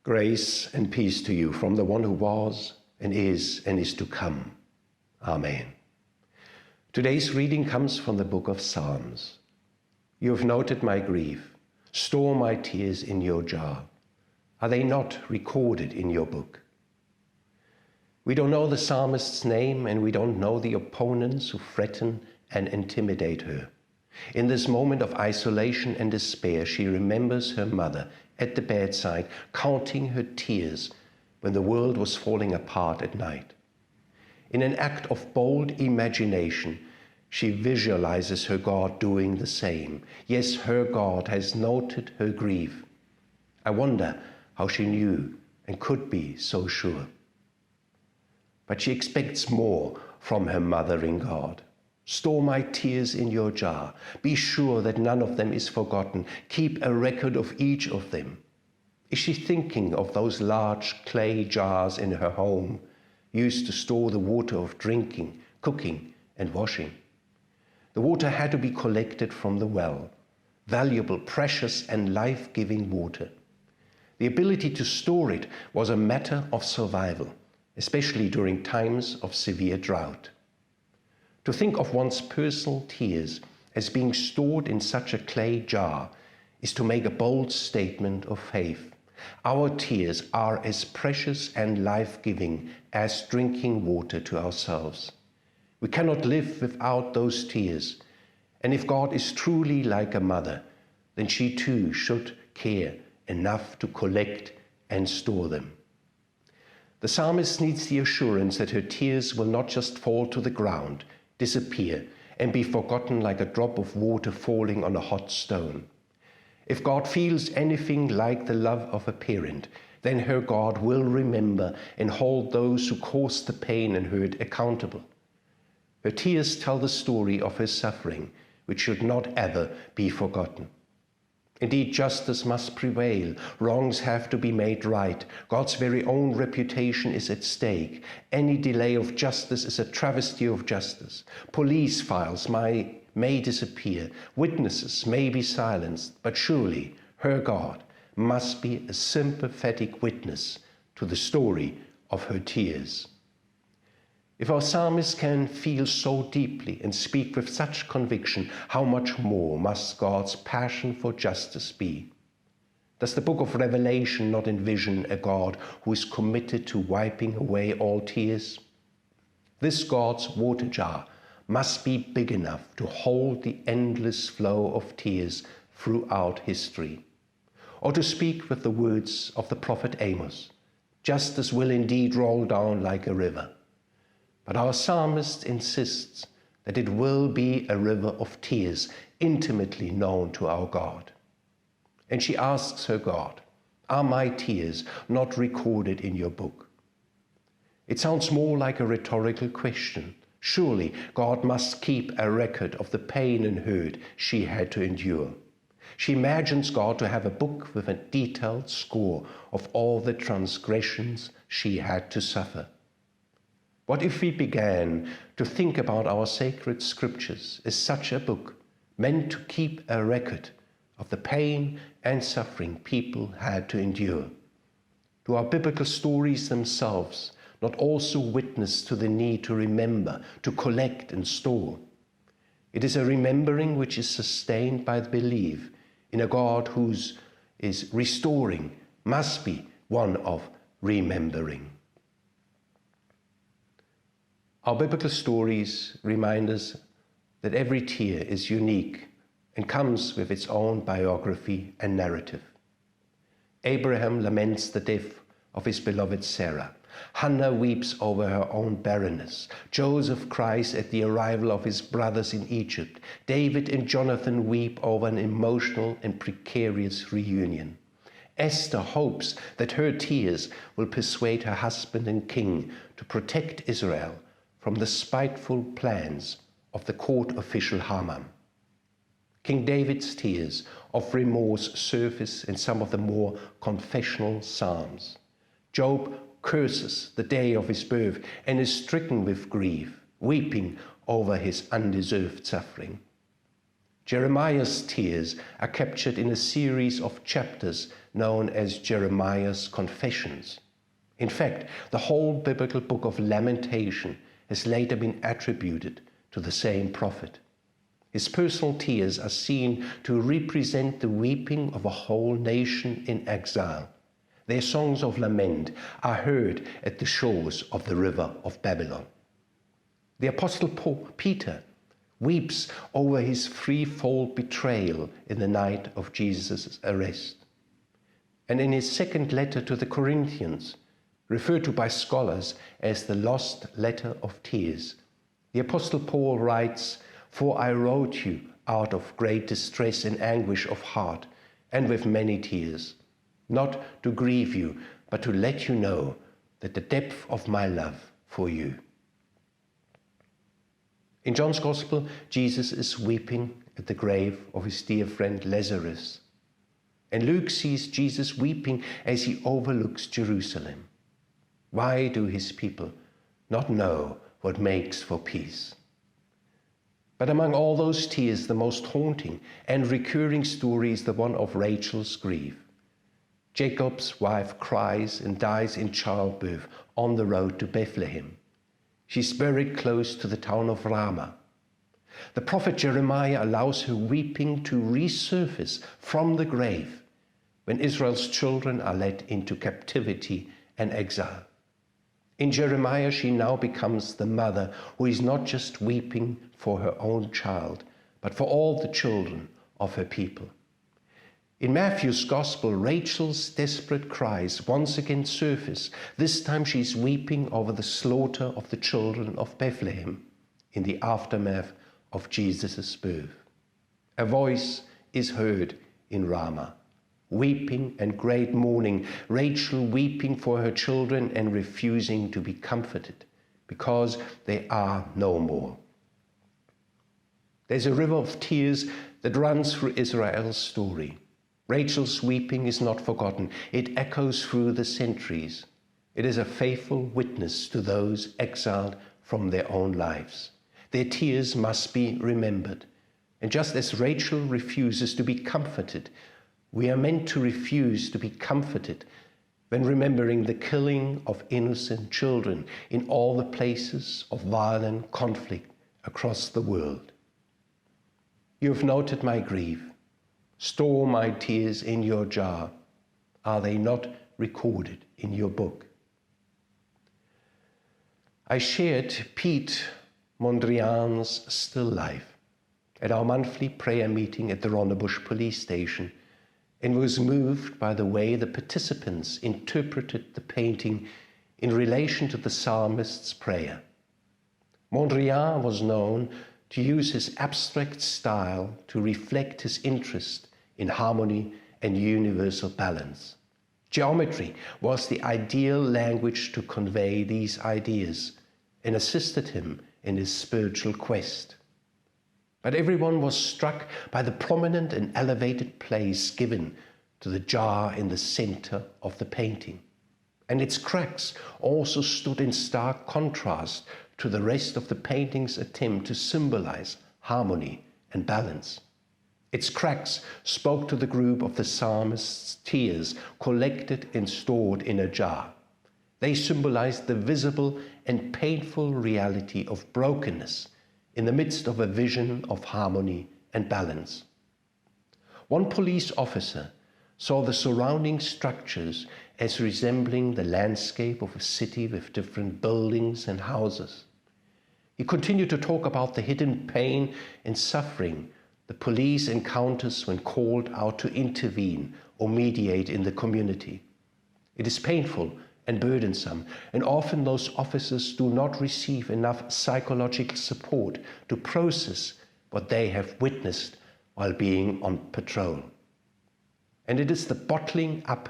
Grace and peace to you from the one who was and is to come. Amen. Today's reading comes from the book of Psalms. You have noted my grief. Store my tears in your jar. Are they not recorded in your book? We don't know the psalmist's name, and we don't know the opponents who threaten and intimidate her. In this moment of isolation and despair, she remembers her mother at the bedside, counting her tears when the world was falling apart at night. In an act of bold imagination, she visualizes her God doing the same. Yes, her God has noted her grief. I wonder how she knew and could be so sure. But she expects more from her mother in God. Store my tears in your jar. Be sure that none of them is forgotten. Keep a record of each of them. Is she thinking of those large clay jars in her home, used to store the water of drinking, cooking, and washing? The water had to be collected from the well, valuable, precious, and life-giving water. The ability to store it was a matter of survival, especially during times of severe drought. To think of one's personal tears as being stored in such a clay jar is to make a bold statement of faith. Our tears are as precious and life-giving as drinking water to ourselves. We cannot live without those tears, and if God is truly like a mother, then she too should care enough to collect and store them. The psalmist needs the assurance that her tears will not just fall to the ground, disappear, and be forgotten like a drop of water falling on a hot stone. If God feels anything like the love of a parent, then her God will remember and hold those who caused the pain and hurt accountable. Her tears tell the story of her suffering, which should not ever be forgotten. Indeed, justice must prevail. Wrongs have to be made right. God's very own reputation is at stake. Any delay of justice is a travesty of justice. Police files may disappear. Witnesses may be silenced. But surely her God must be a sympathetic witness to the story of her tears. If our psalmist can feel so deeply and speak with such conviction, how much more must God's passion for justice be? Does the book of Revelation not envision a God who is committed to wiping away all tears? This God's water jar must be big enough to hold the endless flow of tears throughout history. Or to speak with the words of the prophet Amos, justice will indeed roll down like a river. But our psalmist insists that it will be a river of tears intimately known to our God. And she asks her God, are my tears not recorded in your book? It sounds more like a rhetorical question. Surely God must keep a record of the pain and hurt she had to endure. She imagines God to have a book with a detailed score of all the transgressions she had to suffer. What if we began to think about our sacred scriptures as such a book meant to keep a record of the pain and suffering people had to endure? Do our biblical stories themselves not also witness to the need to remember, to collect and store? It is a remembering which is sustained by the belief in a God whose is restoring must be one of remembering. Our biblical stories remind us that every tear is unique and comes with its own biography and narrative. Abraham laments the death of his beloved Sarah. Hannah weeps over her own barrenness. Joseph cries at the arrival of his brothers in Egypt. David and Jonathan weep over an emotional and precarious reunion. Esther hopes that her tears will persuade her husband and king to protect Israel from the spiteful plans of the court official Haman. King David's tears of remorse surface in some of the more confessional psalms. Job curses the day of his birth and is stricken with grief, weeping over his undeserved suffering. Jeremiah's tears are captured in a series of chapters known as Jeremiah's Confessions. In fact, the whole biblical book of Lamentation has later been attributed to the same prophet. His personal tears are seen to represent the weeping of a whole nation in exile. Their songs of lament are heard at the shores of the river of Babylon. The Apostle Peter weeps over his threefold betrayal in the night of Jesus' arrest. And in his second letter to the Corinthians, referred to by scholars as the lost letter of tears, the Apostle Paul writes, "For I wrote you out of great distress and anguish of heart, and with many tears, not to grieve you, but to let you know that the depth of my love for you." In John's Gospel, Jesus is weeping at the grave of his dear friend Lazarus. And Luke sees Jesus weeping as he overlooks Jerusalem. Why do his people not know what makes for peace? But among all those tears, the most haunting and recurring story is the one of Rachel's grief. Jacob's wife cries and dies in childbirth on the road to Bethlehem. She's buried close to the town of Ramah. The prophet Jeremiah allows her weeping to resurface from the grave when Israel's children are led into captivity and exile. In Jeremiah, she now becomes the mother who is not just weeping for her own child, but for all the children of her people. In Matthew's Gospel, Rachel's desperate cries once again surface. This time she's weeping over the slaughter of the children of Bethlehem in the aftermath of Jesus' birth. A voice is heard in Ramah, weeping and great mourning, Rachel weeping for her children and refusing to be comforted because they are no more. There's a river of tears that runs through Israel's story. Rachel's weeping is not forgotten. It echoes through the centuries. It is a faithful witness to those exiled from their own lives. Their tears must be remembered. And just as Rachel refuses to be comforted, we are meant to refuse to be comforted when remembering the killing of innocent children in all the places of violent conflict across the world. You have noted my grief. Store my tears in your jar. Are they not recorded in your book? I shared Pete Mondrian's still life at our monthly prayer meeting at the Ronnebusch police station and was moved by the way the participants interpreted the painting in relation to the psalmist's prayer. Mondrian was known to use his abstract style to reflect his interest in harmony and universal balance. Geometry was the ideal language to convey these ideas and assisted him in his spiritual quest. But everyone was struck by the prominent and elevated place given to the jar in the center of the painting. And its cracks also stood in stark contrast to the rest of the painting's attempt to symbolize harmony and balance. Its cracks spoke to the group of the psalmist's tears collected and stored in a jar. They symbolized the visible and painful reality of brokenness in the midst of a vision of harmony and balance. One police officer saw the surrounding structures as resembling the landscape of a city with different buildings and houses. He continued to talk about the hidden pain and suffering the police encounters when called out to intervene or mediate in the community. It is painful and burdensome, and often those officers do not receive enough psychological support to process what they have witnessed while being on patrol. And it is the bottling up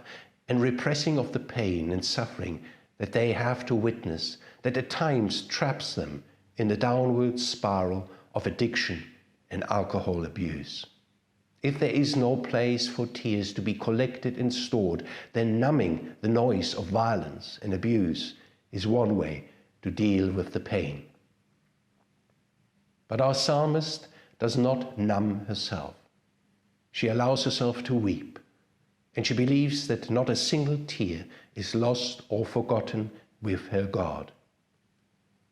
and repressing of the pain and suffering that they have to witness that at times traps them in the downward spiral of addiction and alcohol abuse. If there is no place for tears to be collected and stored, then numbing the noise of violence and abuse is one way to deal with the pain. But our psalmist does not numb herself. She allows herself to weep, and she believes that not a single tear is lost or forgotten with her God.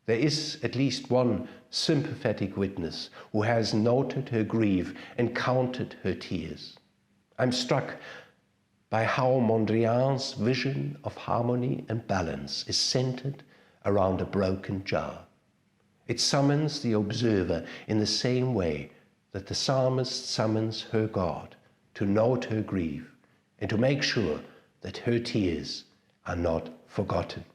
There is at least one sympathetic witness who has noted her grief and counted her tears. I'm struck by how Mondrian's vision of harmony and balance is centered around a broken jar. It summons the observer in the same way that the psalmist summons her God to note her grief and to make sure that her tears are not forgotten.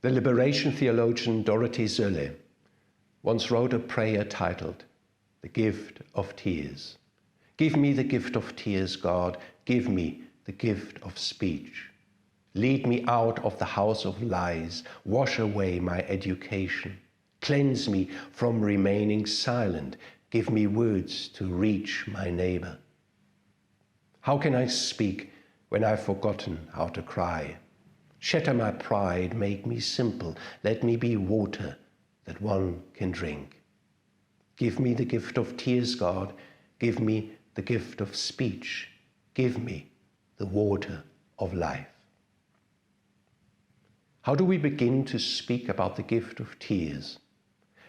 The liberation theologian Dorothy Sölle once wrote a prayer titled, "The Gift of Tears." Give me the gift of tears, God. Give me the gift of speech. Lead me out of the house of lies. Wash away my education. Cleanse me from remaining silent. Give me words to reach my neighbor. How can I speak when I've forgotten how to cry? Shatter my pride, make me simple. Let me be water that one can drink. Give me the gift of tears, God. Give me the gift of speech. Give me the water of life. How do we begin to speak about the gift of tears?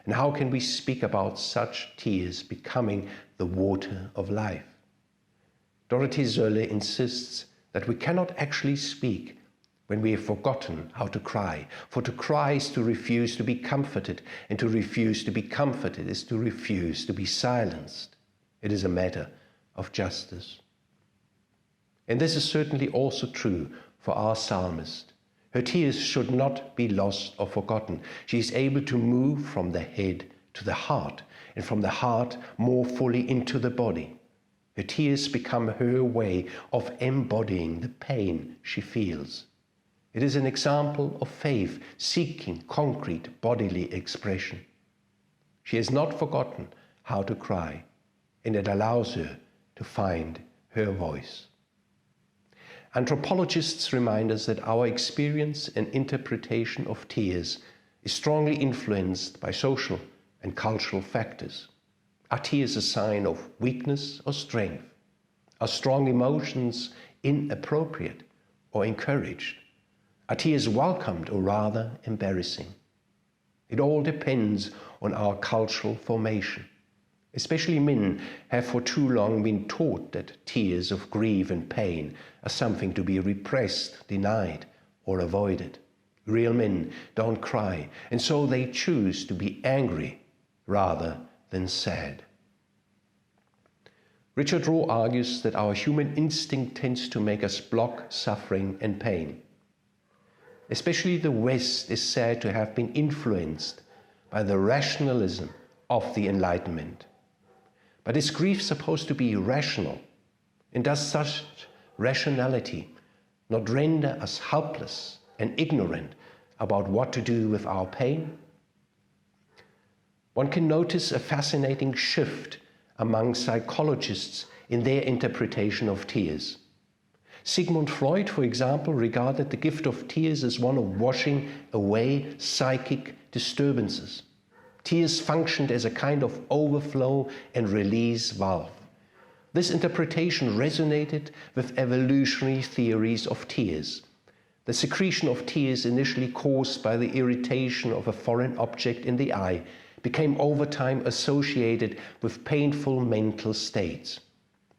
And how can we speak about such tears becoming the water of life? Dorothy Sölle insists that we cannot actually speak when we have forgotten how to cry. For to cry is to refuse to be comforted, and to refuse to be comforted is to refuse to be silenced. It is a matter of justice. And this is certainly also true for our psalmist. Her tears should not be lost or forgotten. She is able to move from the head to the heart, and from the heart more fully into the body. Her tears become her way of embodying the pain she feels. It is an example of faith seeking concrete bodily expression. She has not forgotten how to cry, and it allows her to find her voice. Anthropologists remind us that our experience and interpretation of tears is strongly influenced by social and cultural factors. Are tears a sign of weakness or strength? Are strong emotions inappropriate or encouraged? Are tears welcomed or rather embarrassing? It all depends on our cultural formation. Especially men have for too long been taught that tears of grief and pain are something to be repressed, denied, or avoided. Real men don't cry, and so they choose to be angry rather than sad. Richard Rohr argues that our human instinct tends to make us block suffering and pain. Especially the West is said to have been influenced by the rationalism of the Enlightenment. But is grief supposed to be rational? And does such rationality not render us helpless and ignorant about what to do with our pain? One can notice a fascinating shift among psychologists in their interpretation of tears. Sigmund Freud, for example, regarded the gift of tears as one of washing away psychic disturbances. Tears functioned as a kind of overflow and release valve. This interpretation resonated with evolutionary theories of tears. The secretion of tears, initially caused by the irritation of a foreign object in the eye, became over time associated with painful mental states.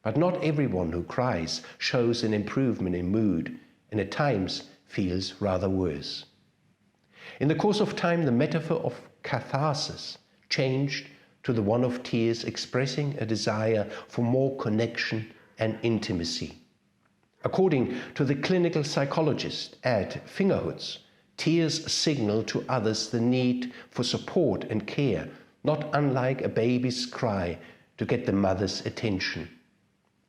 But not everyone who cries shows an improvement in mood, and at times feels rather worse. In the course of time, the metaphor of catharsis changed to the one of tears, expressing a desire for more connection and intimacy. According to the clinical psychologist Ed Fingerhoods, tears signal to others the need for support and care, not unlike a baby's cry to get the mother's attention.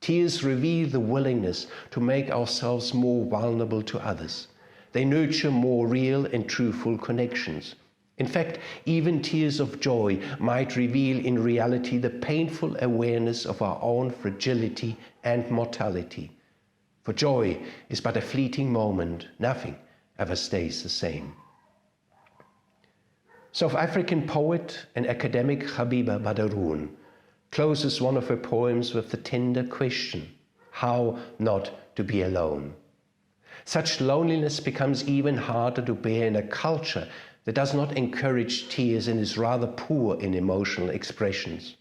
Tears reveal the willingness to make ourselves more vulnerable to others. They nurture more real and truthful connections. In fact, even tears of joy might reveal in reality the painful awareness of our own fragility and mortality. For joy is but a fleeting moment. Nothing ever stays the same. South African poet and academic Habiba Badaroon closes one of her poems with the tender question, how not to be alone? Such loneliness becomes even harder to bear in a culture that does not encourage tears and is rather poor in emotional expressions.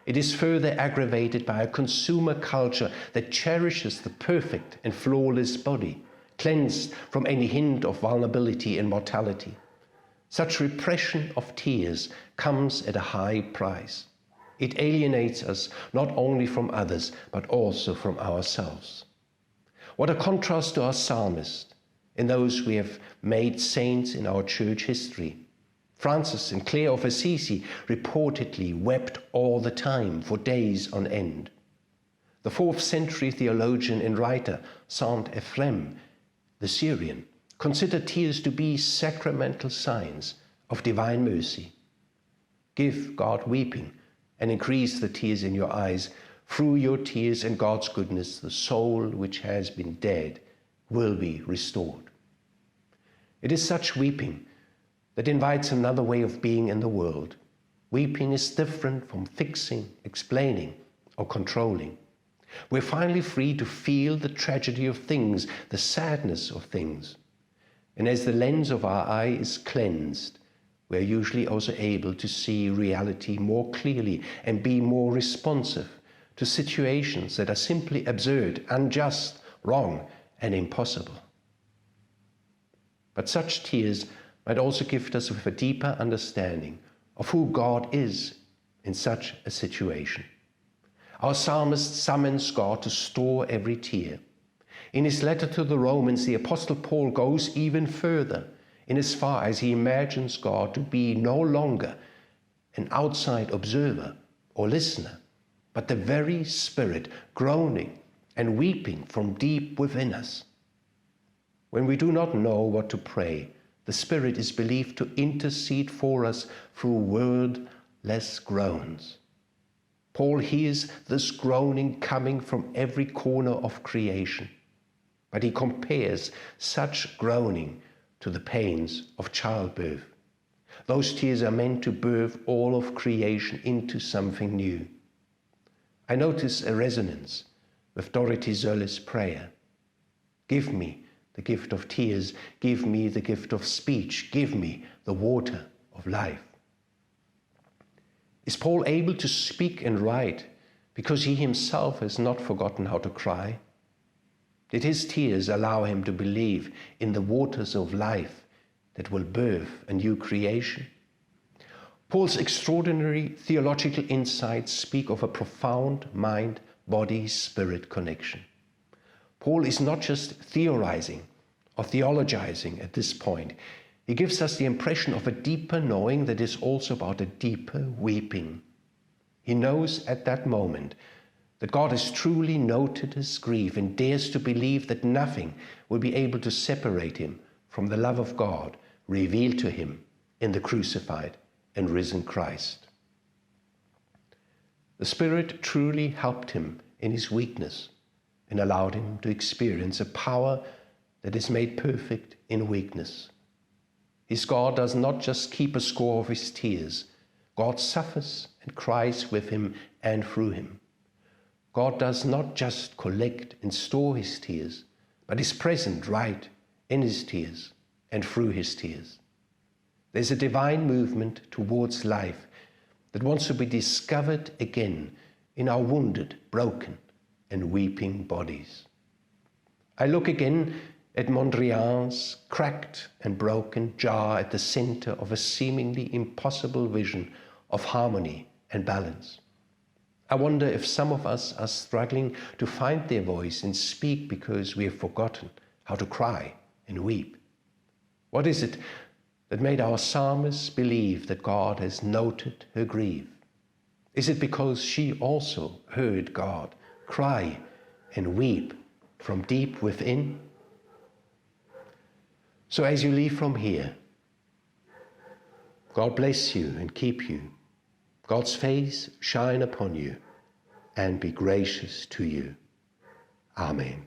It is further aggravated by a consumer culture that cherishes the perfect and flawless body, cleansed from any hint of vulnerability and mortality. Such repression of tears comes at a high price. It alienates us not only from others, but also from ourselves. What a contrast to our psalmist and those we have made saints in our church history. Francis and Clare of Assisi reportedly wept all the time for days on end. The 4th century theologian and writer Saint Ephrem, the Syrian, considered tears to be sacramental signs of divine mercy. Give God weeping and increase the tears in your eyes. Through your tears and God's goodness, the soul which has been dead will be restored. It is such weeping that invites another way of being in the world. Weeping is different from fixing, explaining, or controlling. We're finally free to feel the tragedy of things, the sadness of things. And as the lens of our eye is cleansed, we are usually also able to see reality more clearly and be more responsive to situations that are simply absurd, unjust, wrong, and impossible. But such tears might also gift us with a deeper understanding of who God is in such a situation. Our psalmist summons God to store every tear. In his letter to the Romans, the Apostle Paul goes even further, in as far as he imagines God to be no longer an outside observer or listener, but the very Spirit groaning and weeping from deep within us. When we do not know what to pray, the Spirit is believed to intercede for us through wordless groans. Paul hears this groaning coming from every corner of creation, but he compares such groaning to the pains of childbirth. Those tears are meant to birth all of creation into something new. I notice a resonance with Dorothy Zölle's prayer. Give me the gift of tears, give me the gift of speech, give me the water of life. Is Paul able to speak and write because he himself has not forgotten how to cry? Did his tears allow him to believe in the waters of life that will birth a new creation? Paul's extraordinary theological insights speak of a profound mind-body-spirit connection. Paul is not just theorizing or theologizing at this point. He gives us the impression of a deeper knowing that is also about a deeper weeping. He knows at that moment that God has truly noted his grief and dares to believe that nothing will be able to separate him from the love of God revealed to him in the crucified and risen Christ. The Spirit truly helped him in his weakness and allowed him to experience a power that is made perfect in weakness. His God does not just keep a score of his tears. God suffers and cries with him and through him. God does not just collect and store his tears, but is present right in his tears and through his tears. There's a divine movement towards life that wants to be discovered again in our wounded, broken, and weeping bodies. I look again at Mondrian's cracked and broken jar at the center of a seemingly impossible vision of harmony and balance. I wonder if some of us are struggling to find their voice and speak because we have forgotten how to cry and weep. What is it that made our psalmist believe that God has noted her grief? Is it because she also heard God cry and weep from deep within? So as you leave from here, God bless you and keep you. God's face shine upon you and be gracious to you. Amen.